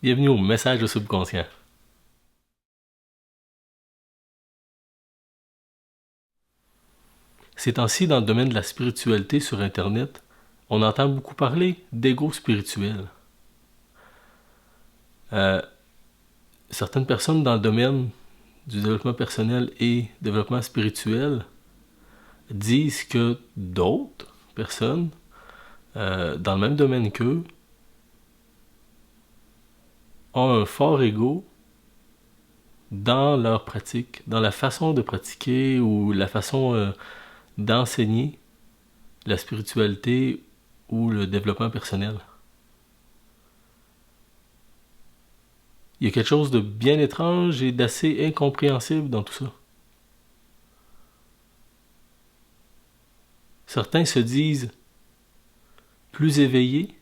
Bienvenue au message de subconscient. Ces temps-ci, dans le domaine de la spiritualité sur Internet, on entend beaucoup parler d'ego spirituel. Certaines personnes dans le domaine du développement personnel et développement spirituel disent que d'autres personnes dans le même domaine qu'eux ont un fort ego dans leur pratique, dans la façon de pratiquer ou la façon d'enseigner la spiritualité ou le développement personnel. Il y a quelque chose de bien étrange et d'assez incompréhensible dans tout ça. Certains se disent plus éveillés,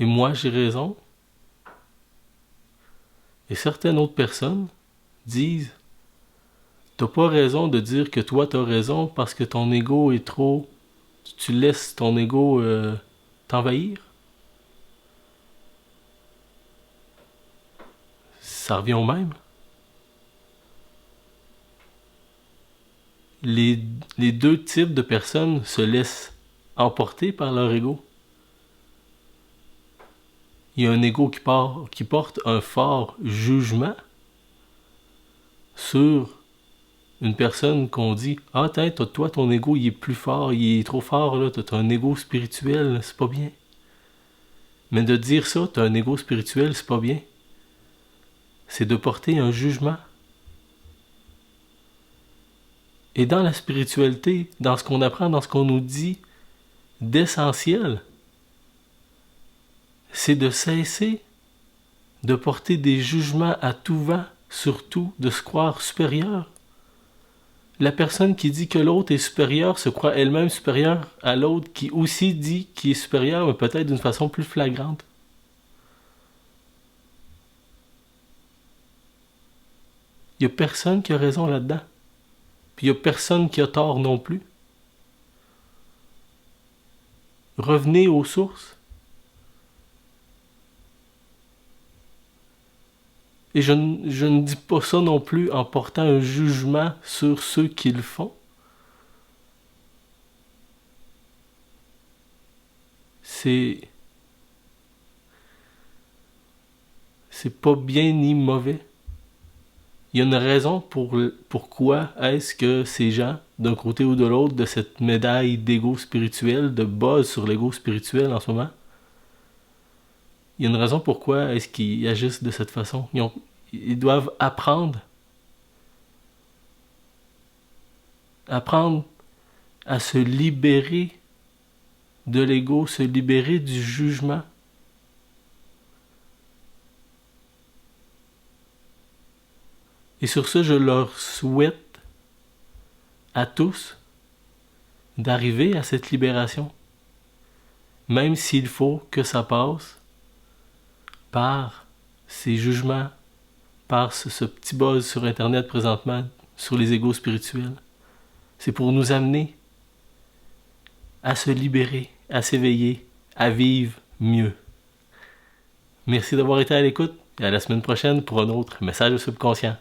et moi j'ai raison. Et certaines autres personnes disent t'as pas raison de dire que toi t'as raison parce que ton ego est trop... Tu laisses ton ego t'envahir. Ça revient au même. Les deux types de personnes se laissent emporter par leur ego. Il y a un ego qui porte un fort jugement sur une personne qu'on dit « Ah, toi, ton ego, il est plus fort, il est trop fort, là, t'as un ego spirituel, c'est pas bien. » Mais de dire ça, t'as un ego spirituel, c'est pas bien. C'est de porter un jugement. Et dans la spiritualité, dans ce qu'on apprend, dans ce qu'on nous dit d'essentiel, c'est de cesser de porter des jugements à tout vent, surtout de se croire supérieur. La personne qui dit que l'autre est supérieur se croit elle-même supérieure à l'autre qui aussi dit qu'il est supérieur, mais peut-être d'une façon plus flagrante. Il n'y a personne qui a raison là-dedans. Puis il n'y a personne qui a tort non plus. Revenez aux sources. Et je ne dis pas ça non plus en portant un jugement sur ceux qui le font. C'est pas bien ni mauvais. Il y a une raison pourquoi est-ce que ces gens, d'un côté ou de l'autre, de cette médaille d'ego spirituel, de base sur l'ego spirituel en ce moment, il y a une raison pourquoi est-ce qu'ils agissent de cette façon. Ils doivent apprendre à se libérer de l'ego, se libérer du jugement. Et sur ce, je leur souhaite à tous d'arriver à cette libération, même s'il faut que ça passe par ces jugements, par ce petit buzz sur Internet présentement, sur les égos spirituels. C'est pour nous amener à se libérer, à s'éveiller, à vivre mieux. Merci d'avoir été à l'écoute et à la semaine prochaine pour un autre message au subconscient.